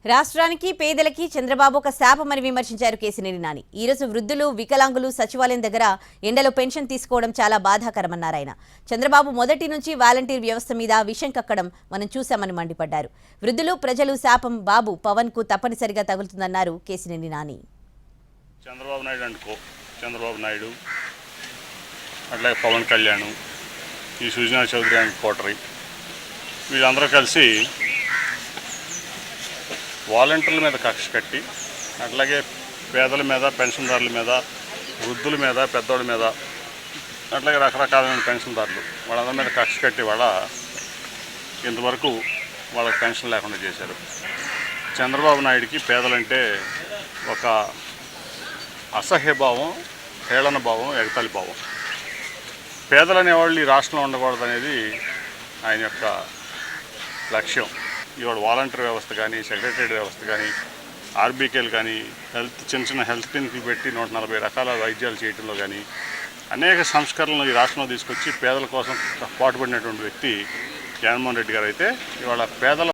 రాష్ట్రానికి పేదలకి చంద్రబాబు ఒక శాపమని విమర్శించారు కేసినేని నాని. ఈ రోజు వృద్ధులు, వికలాంగులు సచివాలయం దగ్గర ఎండలో పెన్షన్ తీసుకోవడం చాలా బాధాకరమన్నారు ఆయన. చంద్రబాబు మొదటి నుంచి వాలంటీర్ వ్యవస్థ మీద విషం కక్కడం మనం చూశామని మండిపడ్డారు. వృద్ధులు, ప్రజలు శాపం బాబు పవన్ కు తప్పనిసరిగా తగులుతుందన్నారు కేసినేని నాని. చంద్రబాబు నాయుడు అట్లాగే పవన్ కళ్యాణ్, ఈ సుజనా చౌదరి అండ్ కోటరీ వీళ్ళందరూ కలిసి వాలంటీర్ల మీద కక్ష కట్టి, అట్లాగే పేదల మీద, పెన్షన్దారుల మీద, వృద్ధుల మీద, పెద్దోళ్ళ మీద, అట్లాగే రకరకాలైన పెన్షన్దారులు వాళ్ళందరి మీద కక్ష కట్టి ఇంతవరకు వాళ్ళకి పెన్షన్ లేకుండా చేశారు. చంద్రబాబు నాయుడికి పేదలంటే ఒక అసహ్య భావం, హేళన భావం, ఎగతాళి భావం. పేదలు అనేవాళ్ళు ఈ రాష్ట్రంలో ఉండకూడదు అనేది ఆయన యొక్క లక్ష్యం. ఇవాళ వాలంటీర్ వ్యవస్థ కానీ, సెక్రటరియట్ వ్యవస్థ కానీ, ఆర్బీకేలు కానీ, చిన్న చిన్న హెల్త్ క్లినిక్లు పెట్టి 140 రకాల వైద్యాలు చేయడంలో కానీ అనేక సంస్కరణలు ఈ రాష్ట్రంలో తీసుకొచ్చి పేదల కోసం పాటుపడినటువంటి వ్యక్తి జగన్మోహన్ రెడ్డి గారు. అయితే ఇవాళ పేదల